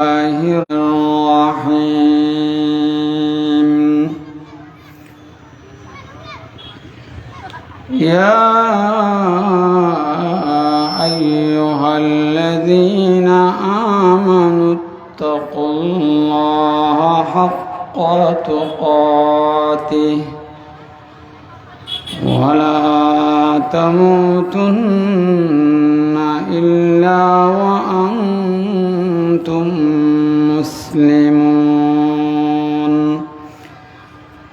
الله الرحيم. يا أيها الذين آمنوا اتقوا الله حق تقاته ولا تموتن إلا وأنتم مسلمون.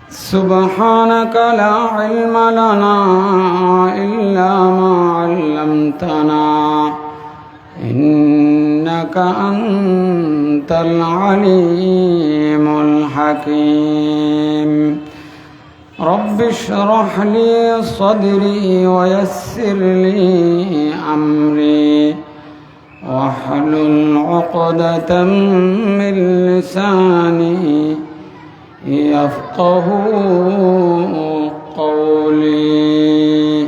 سبحانك لا علم لنا إلا ما علمتنا إنك أنت العليم الحكيم. رب اشرح لي صدري ويسر لي أمري واحلل عقدة من لساني يفقه قولي.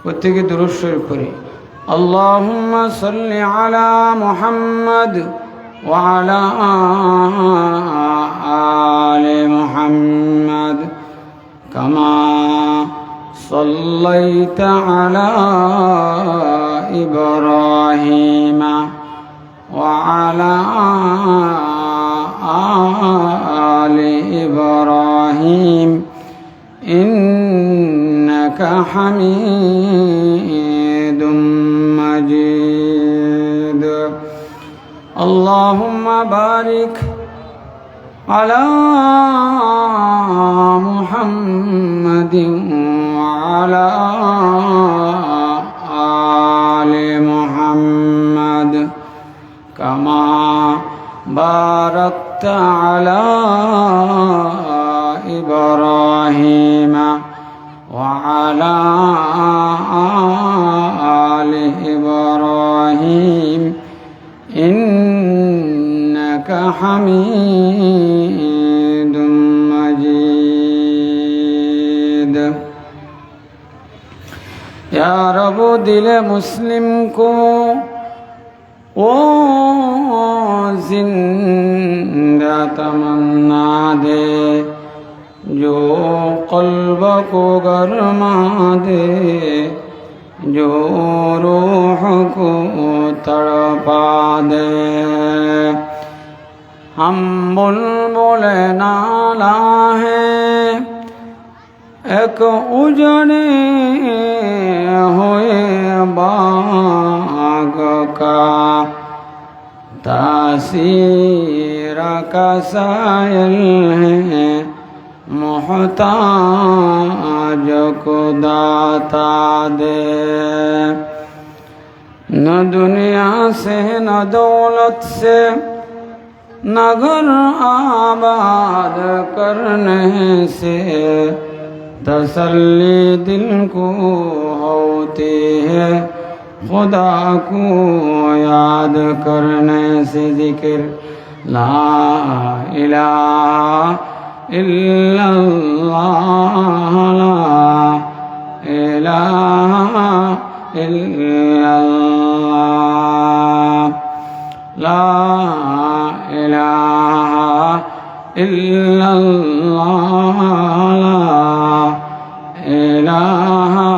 وتيجي دروس الكريم. اللهم صل على محمد وعلى آل محمد كما صليت على إبراهيم وعلى آل إبراهيم إنك حميد مجيد. اللهم بارك على محمد وعلى آل محمد كما باركت على إبراهيم وعلى آل إبراهيم إنك حميد مجيد. या रब दिल मुस्लिम को ओ जिंदा तमन्ना दे, जो क़ल्ब को गरमा दे, जो रूह को तड़पा दे। हम बुलबुल नाला हैं एक उजड़े हुए बाग का, तासीर का सायल है मोहताज को दाता दे। न दुनिया से न दौलत से न घर आबाद करने से तसल्ली दिल को होती है, खुदा को याद करने से। जिक्र ला इलाहा इल्लल्लाह, ला इलाहा इल्लल्लाह, ला इलाहा इल्लल्लाह, ला इलाहा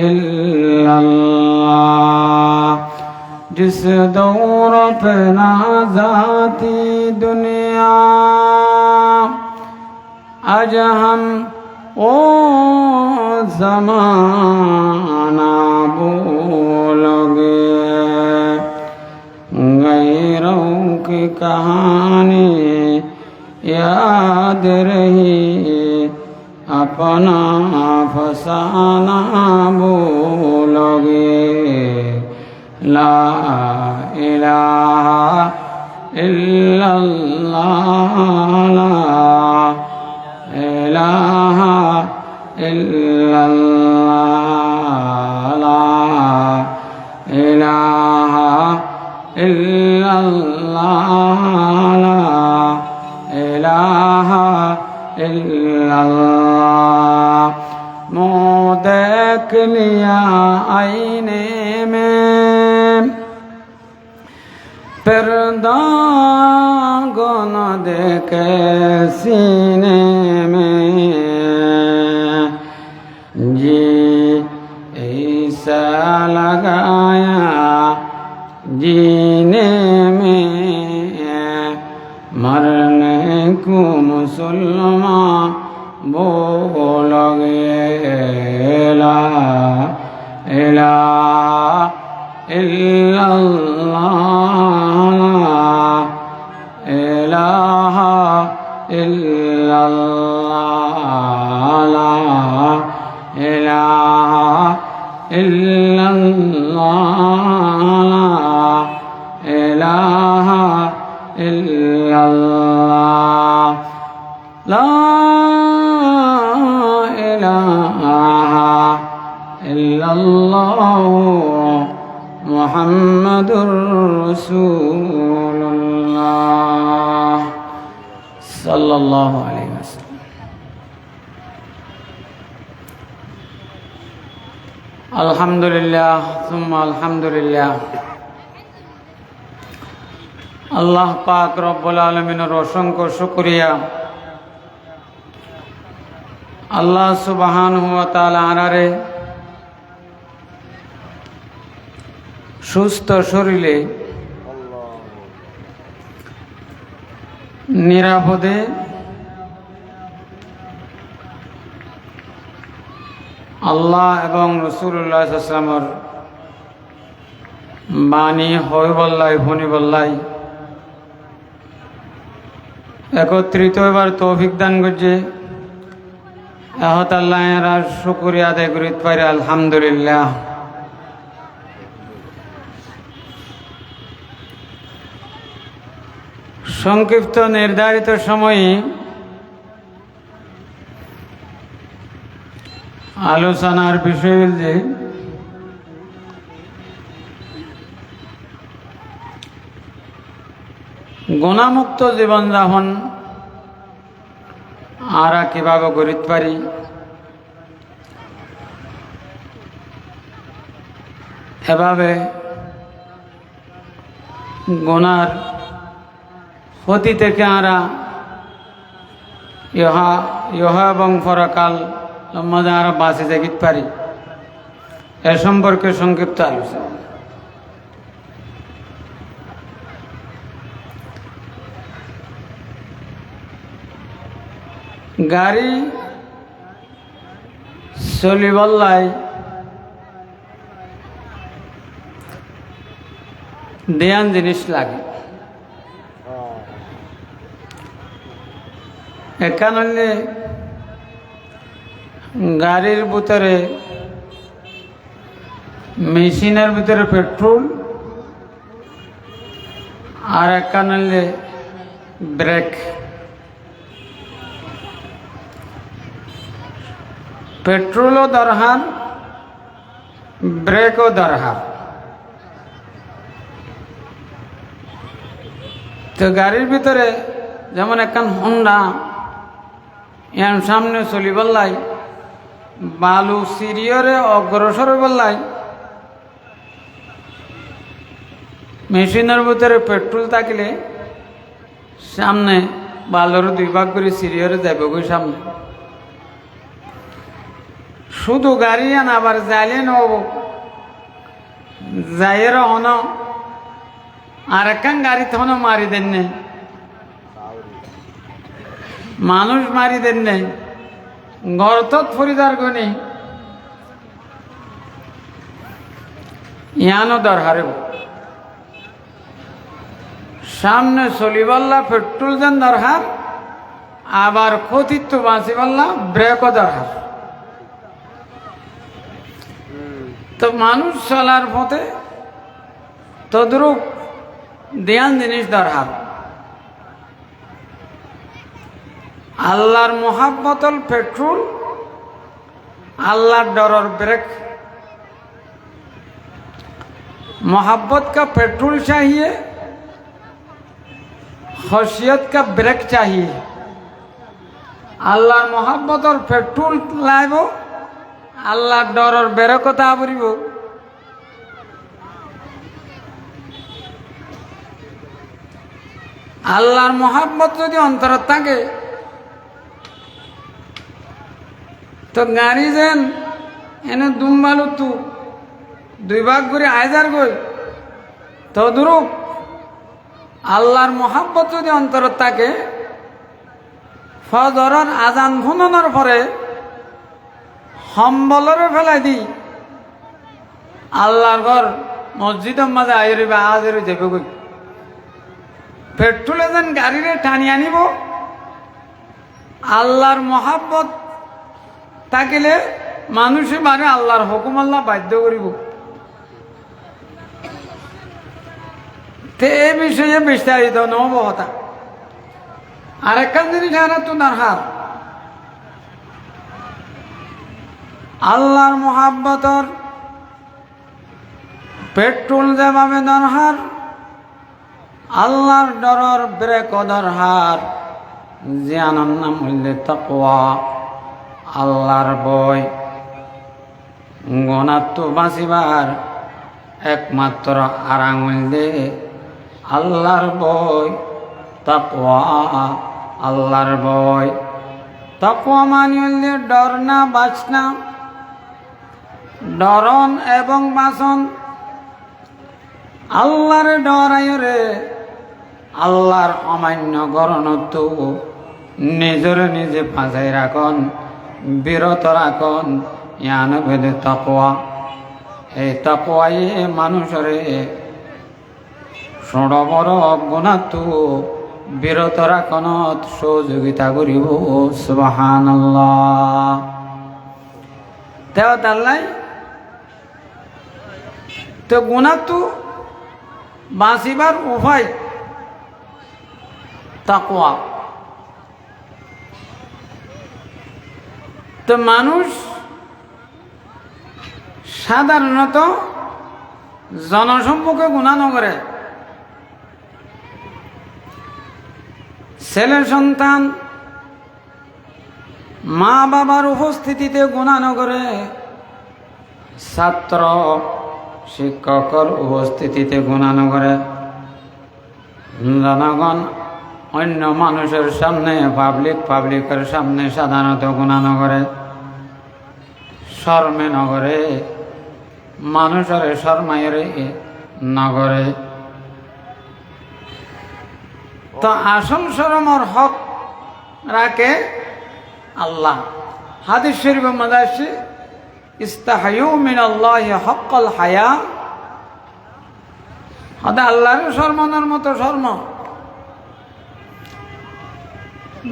इल्लल्लाह। जिस दौर पे ना जाती दुनिया, आज हम ओ ज़माना भूल गए। गैरों की कहानी याद रही, अपना फसाना भूलोगे। ला इलाहा इल्लल्लाह, ला इलाहा इल्लल्लाह, ला इलाहा इल्लल्लाह, ला इलाहा इल्लल्लाह। मुँह देख लिया आईने में, पर्दा गुन देखे सीने में जी ऐसा लगाया जीने में मरने को मुसलमान बोलोगे ला इलाहा इल्लल्लाह इलाहा इल्लल्लाह इलाहा इल्लल्लाह इलाहा इल्लल्लाह ला इलाहा इल्लल्लाह मुहम्मदुर रसूलुल्लाह सल्लल्लाहु अलैहि वसल्लम। अल्हम्दुलिल्लाह सुम्मा अल्हम्दुलिल्लाह। আল্লাহ পাক রব্বুল আলামিনের অসংখ্য শুকরিয়া। আল্লাহ সুবহানাহু ওয়া তাআলা আনারে সুস্থ শরীরে নিরাপদে আল্লাহ এবং রাসূলুল্লাহ সাল্লাল্লাহু আলাইহি ওয়াসাল্লামের বাণী হয় বল্লাই ভনি বল্লাই একত্রিত এবার তৌফিক দান করছে। আল্লাহ এর শুকরিয়া আদায় করিতে পারি আলহামদুলিল্লাহ। সংক্ষিপ্ত নির্ধারিত সময়ে আলোচনার বিষয় যে গুণামুক্ত জীবনযাপন আমরা কিভাবে করিতে পারি, এভাবে গুনার ক্ষতি থেকে আমরা ইহা এবং পরকাল মধ্যে আমরা বাঁচে থাকিতে পারি, এ সম্পর্কে সংক্ষিপ্ত আলোচনা। গাড়ি চলিবলাই দেয়ান জিনিস লাগে। এখানে গাড়ির ভিতরে মেশিনের ভিতরে পেট্রোল আর এখানে ব্রেক। পেট্রোলও দরকার, ব্রেকও দরকার। তো গাড়ির ভিতরে যেমন এখন হোন্ডা এর সামনে চলি বললাই, বালু সিরিয়রে অগ্রসর বললাই, মেশিনের ভিতরে পেট্রোল থাকলে সামনে বালুর দুই ভাগ করে সিরিয়রে যাবে ওই সামনে। শুধু গাড়ি আন আবার যাইলে নব যাইয়ের হন আর একখান গাড়িতে হন মারি দেন নেই, মানুষ মারি দেন নেই, গর্তত ফরিদার গনি ইয়ানো দরকারে সামনে চলিবাল্লা পেট্রোল যেন দরকার, আবার ক্ষতিত্ব বাঁচিবাল্লা ব্রেকও দরকার। তো মানুষ চলার পথে তদ্রূপ দেয়ান জিনিস দরকার। আল্লাহর মোহাব্বতল পেট্রোল, আল্লাহর ডরর ব্রেক। मोहब्बत का पेट्रोल चाहिए, खशियत का ब्रेक चाहिए। আল্লাহর মোহাব্বত और पेट्रोल लाइब, আল্লাহর ডর और ব্রেকতা আবরিব। আল্লাহর মহাব্বত যদি অন্তরত থাকে তো গাড়ি যেন এনে দুমবালু তু দুই ভাগ করে আয়জার গই তদ্রুপ আল্লাহর মহাব্বত যদি অন্তরত থাকে ফজরের আজান ভুনানোর পরে সম্বলরে ফেলাই দি আল্লাহর ঘর মসজিদের মাঝে আইরিবা আজের যাবে গই পেট্রোলে যেন গাড়িরে টানি আনিব আল্লাহর মহাব্বত থাকিলে মানুষে মানে আল্লাহর হুকুম আল্লাহ বাধ্য করিব তে এই বিষয়ে বিস্তারিত নহব হতা আরেকখান জিনিস হারা তো দরকার আল্লাহর মহাব্বতর পেট্রোল যেভাবে দরকার আল্লাহর ডরর ব্রেক দরকার জ্ঞানন্ন মূল্যে তাকওয়া আল্লাহর ভয় গণাত্ম বাঁচিবার একমাত্র আরাঙুল দে আল্লাহর ভয় তাকওয়া আল্লাহর ভয় তাকওয়া মানে ডর না বাঁচনা ডরন এবং বাঁচন আল্লাহর ডরাই রে আল্লাহর অমান্য গরণত্ব নিজরে নিজে বাঁচাই রাখন বিরত রাখন ইয়ান ভেদে তাকওয়া এই তাকওয়াই মানুষরে ষড় বড় গুণাত্ম বিরত রাখনত সহযোগিতা করিব সুবহানাল্লাহ দেওয়া তাল্লাই তো গুণাত্ম বাঁচিবার উপায় তাকওয়া তো মানুষ সাধারণত জনসম্মুখে গুনাহ নকরে ছেলে সন্তান মা বাবার উপস্থিতিতে গুনাহ নকরে ছাত্র শিক্ষকের উপস্থিতিতে গুনাহ নকরে জনগণ অন্য মানুষের সামনে পাবলিকের সামনে সাধারণত গুনাহ নকরে শর্মে নগরে মানুষের শর্মাইরে নগরে তো আসল শরমর হক রাখে আল্লাহ হাদিস শরীফের মধ্যে আসছে ইস্তাহায়ু মিনাল্লাহি হক্কাল হায়া হদা আল্লাহর শর্মানোর মতো শর্ম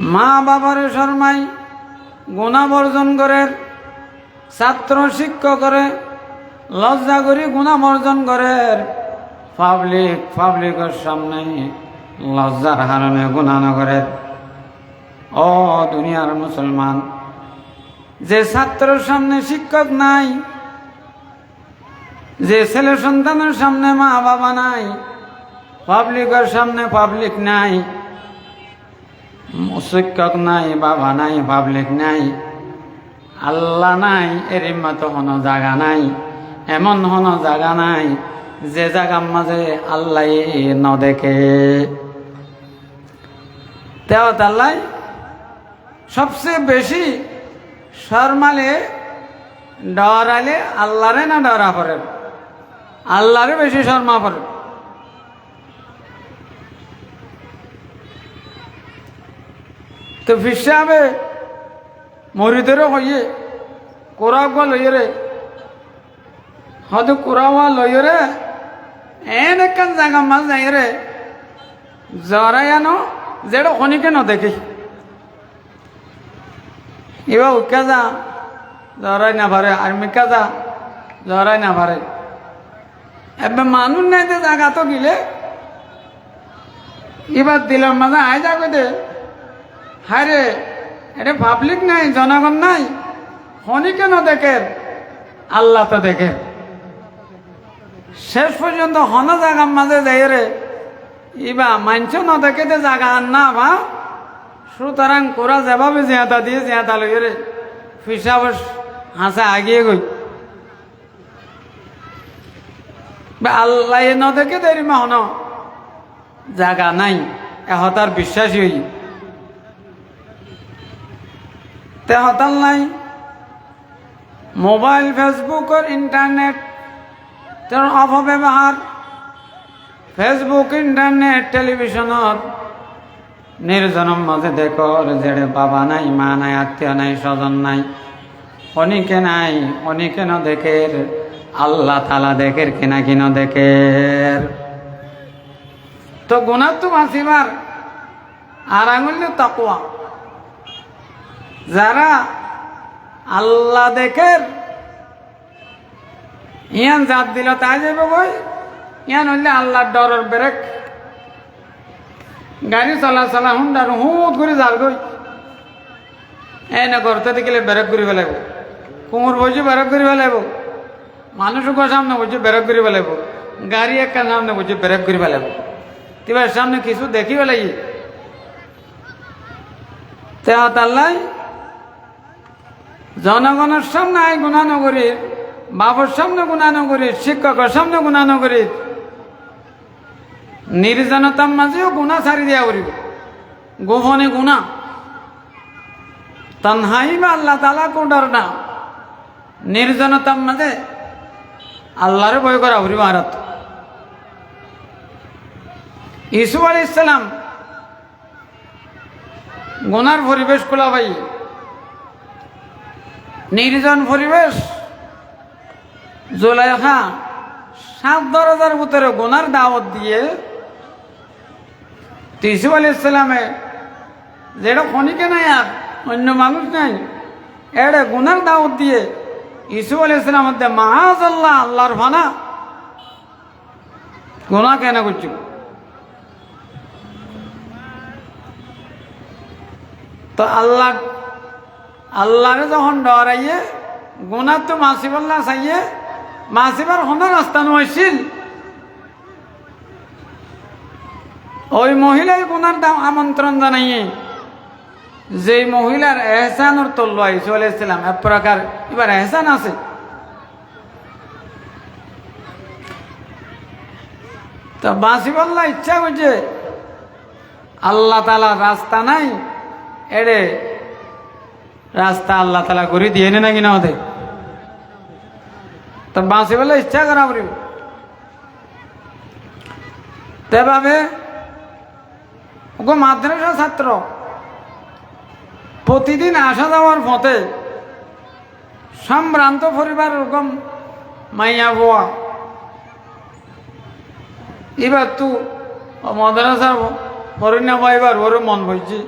মা বাবার শর্মাই গুনাহ বর্জন করে ছাত্র শিক্ষকরে লজ্জা করি গুনাহ বর্জন করে পাবলিকের সামনে লজ্জার হারণে গুনাহ নগরে ও দুনিয়ার মুসলমান যে ছাত্রের সামনে শিক্ষক নাই যে ছেলে সন্তানের সামনে মা বাবা নাই পাবলিকের সামনে পাবলিক নাই শিক্ষক নাই বাবা নাই পাবলিক নাই আল্লাহ নাই এর মতো হন জায়গা নাই এমন হন জায়গা নাই যে জায়গার মাঝে আল্লাহ ন দেখে তেও আল্লাহ সবচেয়ে বেশি শর্মালে ডরালে আল্লাহরে না ডরা পড়ে আল্লাহরে বেশি শর্মা পড়ে তো ফিসাবে মরিদেরও হইয়ে কোরাওয়া লইয়ে রে হয়তো কোরাওয়া লইয়ে রে এন একখান জায়গা মাছ যাই রে জরাই আনো যেটা খনিকে ন দেখি এবার উকা যা জরাই না পারে আর মিকা যা জরাই না পারে এবার মানুষ নাই যে জায়গা তো গিলে এবার দিলাম মাঝে আয় যা দে হায় রে এটা পাবলিক নাই জনগণ নাই হনি কেন দেখে আল্লাহ তো দেখে শেষ পর্যন্ত হন জায়গার মাঝে যাই রে ইবা মানছ ন দেখে জায়গা আন না বা সুতরাং কোরা যেভাবে জিয়াতা দিয়ে জিয়াতা লই রে ফিসাব হাসা আগিয়ে গই আল্লাহ ন দেখে দেরি মা হন জায়গা নাই এহতার বিশ্বাসী হই তেহতাল নাই মোবাইল ফেসবুক আর ইন্টারনেট তোর অপব্যবহার ফেসবুক ইন্টারনেট টেলিভিশনত নির্জনম মাঝে দেখো যেড়ে বাবা নাই মা নাই আত্মীয় নাই স্বজন নাই অনেকে নাই অনেকে ন দেখের আল্লাহ তালা দেখের কিনা কিনা দেখের তো গুণার তো বাঁচিবার আর আঙুল তাকওয়া যারা আল্লাহ দেখের ইয়ান জাত দিল তাই যাইব বই ইয়ান হইলে আল্লাহর ডরের ব্রেক গাড়ি চলা হুন্ডার হুঁত করে যার গই এনে করতে দেখিলে ব্রেক করে ফেলাইব কুমুর বসে ব্রেক করে ফেলাইব মানুষকে সামনে বসে ব্রেক করে ফেলাইব গাড়ি একটা সামনে বসে ব্রেক করে ফেলাইব এবার সামনে কিছু দেখি ফেলাই আল্লাহ জনগণের সামনে আই গুণা নগরীর বাবার সামনে গুণা নগরীর শিক্ষকের সামনে গুণা নগরীর নির্জনতার মাঝেও গুণা ছাড়ি দিয়া করিব গোপনে গুণা তানহাই বা আল্লাহ তালা কোডার না নির্জনতার মাঝে আল্লাহরে ভয় করা করিব আরত ইসু আলাইহিস সালাম গুনার পরিবেশ খোলা ভাই নির্জন পরিবেশ জুলাইখা 7 দরজার ভিতরে গুনার দাওয়াত দিয়ে ইসু আলাইহিস সালামে যেটা খনিকে নাই আর অন্য মানুষ নাই এড়ে গুনার দাওয়াত দিয়ে ইসু আলাইহিস সালাম মধ্যে মাআযাল্লাহ আল্লাহর ভানা গুনাহ কেন করছি তো আল্লাহরে যখন ডরাইয়ে গুনার তো মাসিবল্লা চাইয়ে মাসিবার হনার রাস্তা নয়ছিল ওই মহিলাই গুনার দাম আমন্ত্রণ জানাইয়ে যে মহিলার এহসানোর তল্ল ইসু আলাইহিস সালাম এক প্রকার এবার এহসান আছে তো বাসিবল্লা ইচ্ছা করছে আল্লাহ তাআলার রাস্তা নাই এড়ে রাস্তা আল্লাহ তালা করে দিয়ে নে নাকি না হতে তো বাঁচি বলে ইচ্ছা করা পড়িব তেভাবে ওগো মাদ্রাসা ছাত্র প্রতিদিন আসা যাওয়ার পথে সম্ভ্রান্ত পরিবার ওরকম মাইয়া বোয়া এবার তু মাদ্রাসার হরিণা পাইবার ওর মন বইছি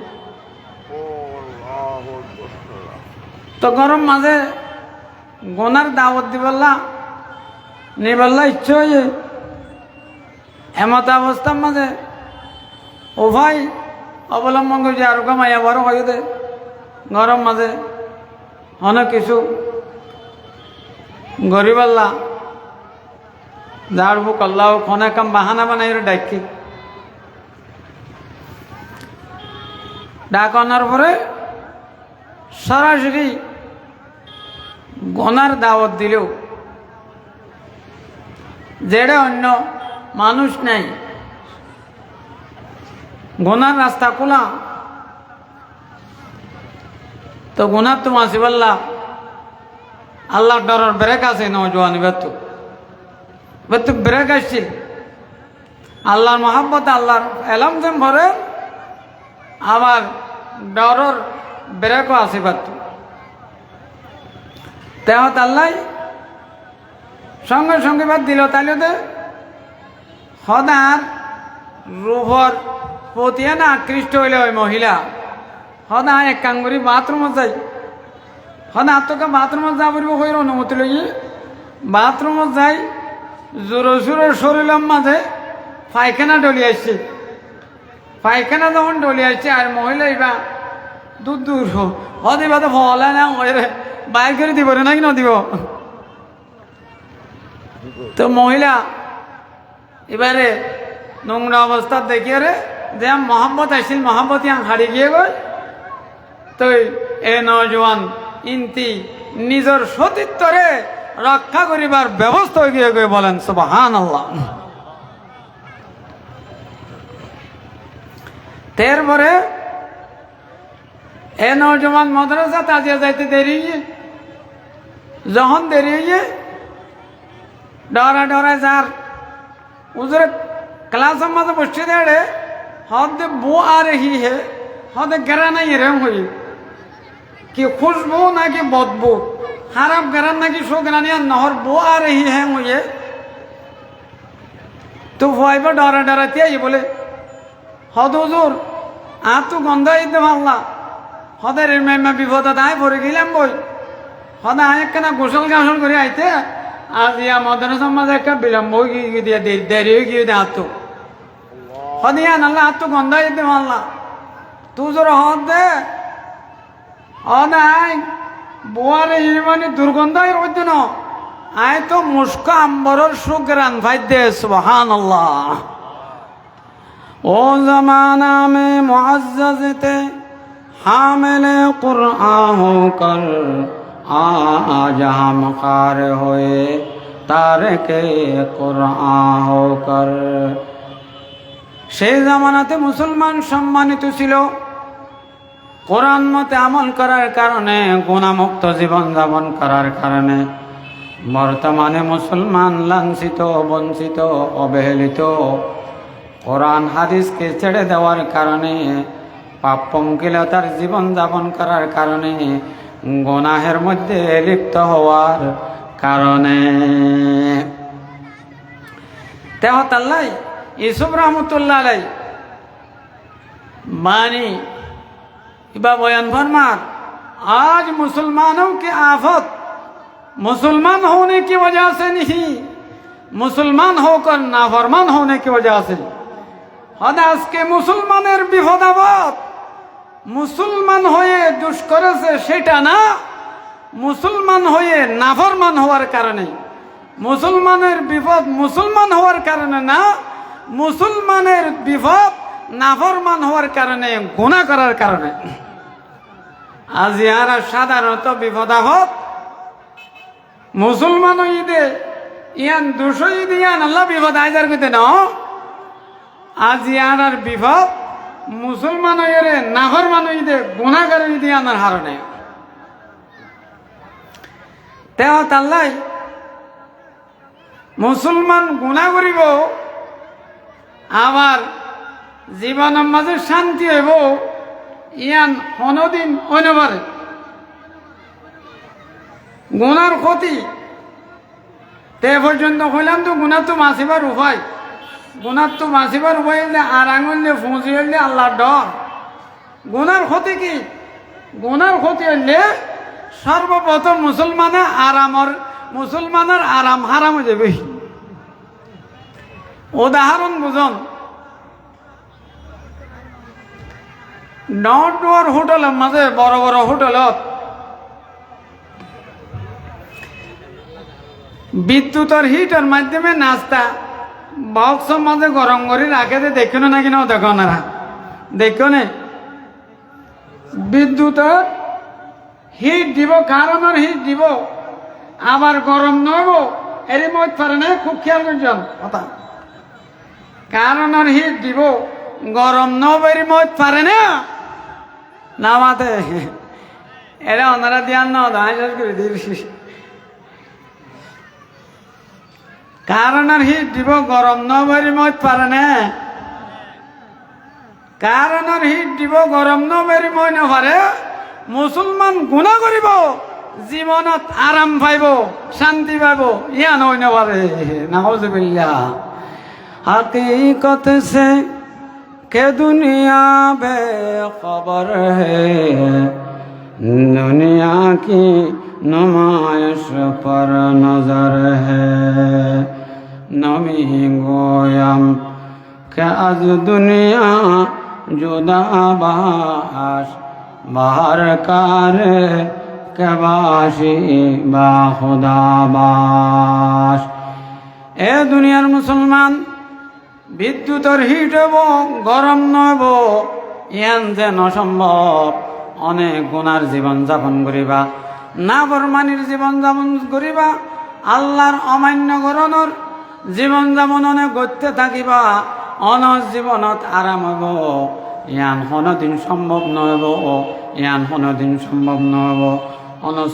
তো গরম মাঝে গোনার দাওয়াত দিবল্লা নিবল্লা ইচ্ছে হয়ে এমত অবস্থার মাঝে ও ভাই অবলম্বন করছে আর মাইয়া বড় হয়ে দে গরম মাঝে অনেক কিছু গরিবাল্লা ঝাড় বুক আল্লাহ খনে কাম বাহানা বানাই ডাকি ডাক আনার পরে সরাসরি গনার দাওয়াত দিলেও যেটা অন্য মানুষ নাই গনার রাস্তা খোলা তো গুনার তো মাসিবাল্লা আল্লাহর ডরের ব্রেক আছে নজওয়ান বেতু ব্রেক আসছে আল্লাহর মহাব্বত আল্লাহর এলাম যেন ভরে আবার ডরের ব্রেকও আছে বাতু তেহত আল্লাহ সঙ্গে সঙ্গে বাদ দিল তাইলে তো সদার রূপর প্রতি না আকৃষ্ট হইলে ওই মহিলা সদা এক কাঙ্গুরি বাথরুমত যাই সদা তোকে বাথরুমত যা বলব হইর অনুমতি লই বাথরুমত যাই জোরো জোরো শরীরের মাঝে পায়খানা ডলি আসছে পায়খানা যখন ডলি আসছে আর মহিলা এবার দূর দূর হদিবা তো ফলা না বাইর করে দিব রে নাকি নদিব তো মহিলা এবারে নোংরা অবস্থা দেখিয়ে রে যে মহাব্বত আসছিল মহাব্বত ইয়াং হারি গিয়ে গই তো এ নজওয়ান ইন্তি নিজের সতীত্বরে রক্ষা করিবার ব্যবস্থা হয়ে গিয়ে গিয়ে বলেন সুবহানাল্লাহ তারপরে এ নৌজওয়ান মাদ্রাসা তাজিয়া যাইতে দেরি যখন দেরি হয়ে ডরা যার উজরে ক্লাসের মাঝে বসে দেড়ে হদে বো আ রही है হদে গেরা নাই এরম হই कि खुशबू ना कि बदबू खराब गरम ना कि शोगरानिया नहर बो आ रही है मुझे तो वही पर डराती है ये बोले हद हुजूर आप तो गंदा इधर माल्ला हदर मैं विपद आए भरे गलम बई हद आए ना गोसल गासल कर आईते आज या मदरसा मजे एक विलम्ब दिया देरी हो गई हाथ तो हद या नल्ला हाथ तो गंदा इधर माल्ला तू जरा हद दे অনাই বোয়ারে হিরমানি দুর্গন্ধায় রইতো না আয় তো মুস্কা আম্বরের সুগ্রান ভাইদে সুবহানাল্লাহ ও জামানা মে মুআজ্জাজতে হামিলে কুরআন হোকর আজ হাম খার হয়ে তারকে কুরআন হোকর সেই জামানাতে মুসলমান সম্মানিত ছিল কোরআন মতে আমল করার কারণে গুনাহমুক্ত জীবন যাপন করার কারণে বর্তমানে মুসলমান লাঞ্ছিত বঞ্চিত অবহেলিত কোরআন হাদিসকে ছেড়ে দেওয়ার কারণে পাপ পঙ্কিলতার জীবন যাপন করার কারণে গুনাহের মধ্যে লিপ্ত হওয়ার কারণে তেহতাল্লাই ইউসুফ রহমতুল্লাহ আলাই बानी इबा बयान फरमार आज मुसलमानों की आफत मुसलमान होने की वजह से नहीं मुसलमान होकर नाफरमान होने की वजह से हदास के मुसलमानेर विपदाबाद मुसलमान होए दुष्करे से सेटा ना मुसलमान होए नाफरमान होवार कारणे मुसलमानेर विपद मुसलमान होवार कारणे ना मुसलमानेर विपद नाफरमान होवार कारणे गुनाह करार कारणे आज यारा साधारणत विपद आपद मुसलमान ईदे ইয়ান দুশো ঈদ ইয়ান আল্লাহ বিপদ আইজার কইতে না আজ ইয়ানার বিপদ মুসলমান হইরে নাফরমান হইতে গুনাহগার হইতে ইয়ানার হারণে তেও তাল্লাই মুসলমান গুনাহ করিব আবার জীবনের মাঝে শান্তি হইব ইয়ান কোনদিন অনবারে গুনার ক্ষতি তে পর্যন্ত কইলাম তো গুনাহ তো মাসিবার উপায় গুনাহ তো মাসিবার উপায় হইলে আর আঙুল দিয়ে ফুঁসি হইলে আল্লাহর ডর গুনার ক্ষতি কি গুনার ক্ষতি হইলে সর্বপ্রথম মুসলমানের আরাম হারাম হয়ে যাবে উদাহরণ বুঝুন ডর হোটেলের মাঝে বড় বড় হোটেলত বিদ্যুতের হিটার মাধ্যমে নাস্তা বক্সের মাঝে গরম করে রাখে দেখো না কিনা দেখো না দেখো নে বিদ্যুতের হিট দিব কারণের হিট দিব আবার গরম নইব এর মত পারে না খুব খেয়াল করছেন কথা কারণের হিট দিব গরম নব এর মত পারে না নামাতে এরা ওনারা দিয়ান না শেষ করে দিয়েছি কারণের হিট দিব গরম নবেরি মত পারে না কারণের হিট দিব গরম নবেরি মই নপারে মুসলমান গুনাহ করিব জীবনত আরাম পাইব শান্তি পাইব ইয়া নই নপারে নাউজুবিল্লাহ हकीकत से के दुनिया बेखबर है दुनिया की नुमाइश पर नजर है नमी गोयम के आज दुनिया जुदा बाश बाहर कार के बाशी बा खुदा बाश ए दुनियार मुसलमान বিদ্যুতের হিট হব গরম নব ইয়ান যেন সম্ভব অনেক গুনার জীবন যাপন করিবা নাফরমানির জীবন যাপন করিবা আল্লাহর অমান্য করণর জীবন যাপন অনেক করতে থাকিবা অনজ জীবনত আরাম হব ইয়ান কোনোদিন সম্ভব নহব, ইয়ান কোনোদিন সম্ভব নহব।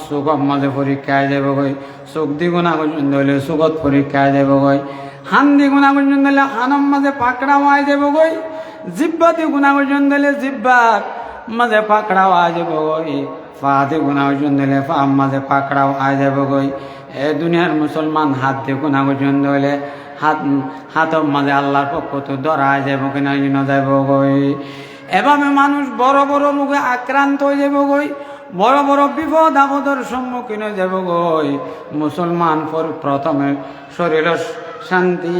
চুকর মাঝে পরীক্ষায় যাবগৈ, চোখ দি গুণা পর্যন্ত হলে চোখত পরীক্ষায় যাবগৈ, হান দি গুণা পর্যন্ত হলে হানম মাঝে পাকড়া হয়ে যাবগৈ, জিব্বা দি গুণা পর্যন্ত হলে জিব্বার মাঝে পাকড়াও আয় যাবগৈ, পা দি গুণা পর্যন্ত হলে পা মাঝে পাকড়াও আয় যাবগৈ। এ দুনিয়ার মুসলমান হাত দিয়ে গুণা পর্যন্ত হলে হাতের মাঝে আল্লাহর পক্ষ তো ধরা যাব কিনা যাবগৈ। এভাবে মানুষ বড় বড় রোগে আক্রান্ত হয়ে যাবগৈ, বড় বড় বিপদ আপদের সম্মুখীন হয়ে যাবগৈ। মুসলমান প্রথমে শরীরের শান্তি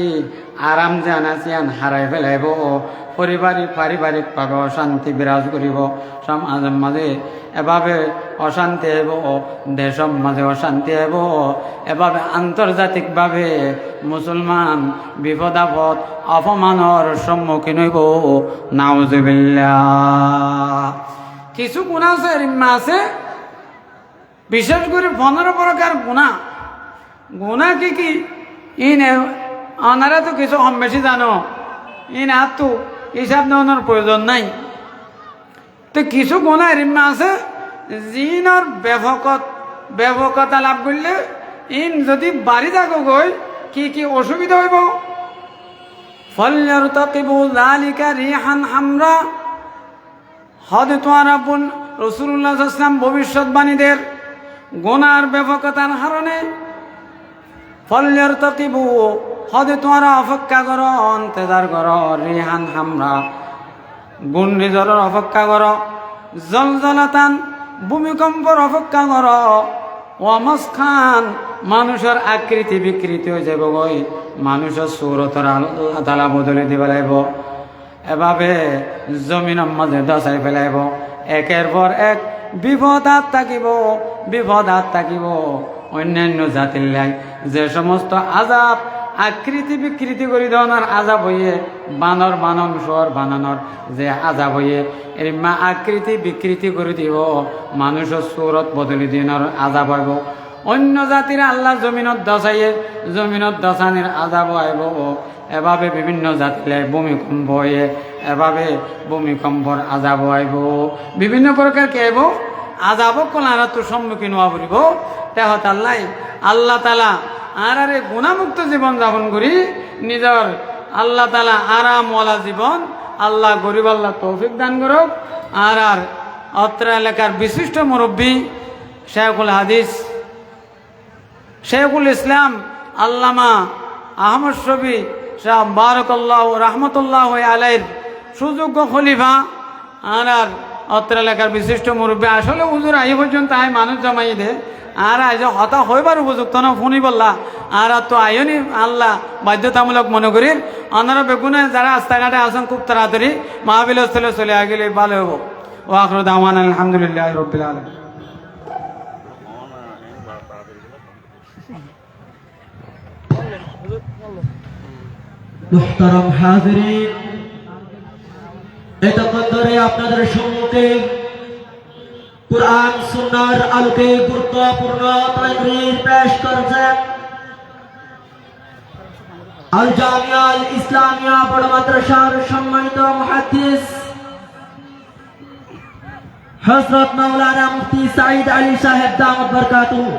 আরাম জানাচিয়ান হারাই ফেলাইব, পারিবারিকভাবে অশান্তি বিরাজ করিব, সমাজের মাঝে এভাবে অশান্তি হইব, দেশের মাঝে অশান্তি হইব, এভাবে আন্তর্জাতিকভাবে মুসলমান বিপদ আপদ অপমানের সম্মুখীন হইব। নাউজুবিল্লাহ। কিছু গুণা আছে, রিম্মা আছে, বিশেষ করে 15 প্রকার গুণা। গুণা কি কি ইনে ওনারা তো কিছু কম বেশি জানো, ইন আর তো হিসাব নেওয়ার প্রয়োজন নাই। তো কিছু গুণা রিম্মা আছে জিনর ব্যাপকতা লাভ করলে ইন যদি বাড়ি থাকো গই কি কি অসুবিধা হইব। ফালইয়ারতাকিবু যালিকা রিহান হামরা, হযরত রাসূলুল্লাহ সাল্লাল্লাহু আলাইহি ওয়াসাল্লাম ভবিষ্যৎবাণীদের গুনার ব্যাপকতার কারণে ফালইয়ারতাকিবু হযরত অপেক্ষা করো, ইন্তজার করো, রিহান হামরা ঘূর্ণিঝড়ের অপেক্ষা করো, জলজলাতান ভূমিকম্পর অপেক্ষা করো, ওয়ামাসখান মানুষের আকৃতি বিকৃতি হয়ে যাব গই, মানুষের সুরতর আল্লাহ তাআলা বদলে দিবে লাইব, এভাবে জমিনের মাঝে দশাই ফেলাইব, একের পর এক বিপদ হাত থাকিব। অন্যান্য জাতির লাই যে সমস্ত আজাব আকৃতি বিকৃতি করে দেওয়ার আজাব হইয়ে বানর বানংশর বানানোর যে আজাব হইয়ে এর মা আকৃতি বিকৃতি করে দিব, মানুষের সুরত বদলি দিনের আজাব হইব। অন্য জাতির আল্লাহ জমিনত দশানির আজাব আইব। এভাবে বিভিন্ন জাতিলে ভূমিকম্প হয়ে এভাবে ভূমিকম্পর আজাব আইব। বিভিন্ন প্রকার কে আইব আজাব কোনারা তো সম্মুখীন হওয়া পড়িব। তেহত আল্লাহ তাআলা আর গুণামুক্ত জীবন যাপন করি নিজের আল্লাহ তাআলা আরামওয়ালা জীবন আল্লাহ গরিব আল্লাহ তৌফিক দান করুক। আর অত্র এলাকার বিশিষ্ট মুরব্বী শেখুল ইসলাম আল্লামা আহমদ শফি শাহ বারাকাল্লাহু রাহমাতুল্লাহ আলাইহির সুযোগ্য খলিফা আর অত্র এলাকার বিশিষ্ট মুরব্বী। আসলে হুজুর আই পর্যন্ত আই মানুষ জমাই দে আর আজ হতা হইবার উপযুক্ত না ফোনই বললা আর তো আইনি আল্লাহ বাধ্যতামূলক মনে করি। অনারা বেগুনে যারা রাস্তাঘাটে আসেন খুব তাড়াতাড়ি মাহফিল স্থলে চলে গেলে ভালো হবো। ওয়া আখিরু দাওয়ানা আলহামদুলিল্লাহি রাব্বিল আলামিন। মুহতারাম হাজিরিন, এতক্ষণ ধরে আপনাদের সম্মুখে কুরআন সুন্নাহর আলোকে গুরুত্বপূর্ণ তাকরীর পেশ করেছেন আল জামিয়া আল ইসলামিয়া বড় মাদ্রাসার সম্মানিত মুহাদ্দিস হযরত মাওলানা মুফতি সাঈদ আলী সাহেব দামাত বরকাতুহু।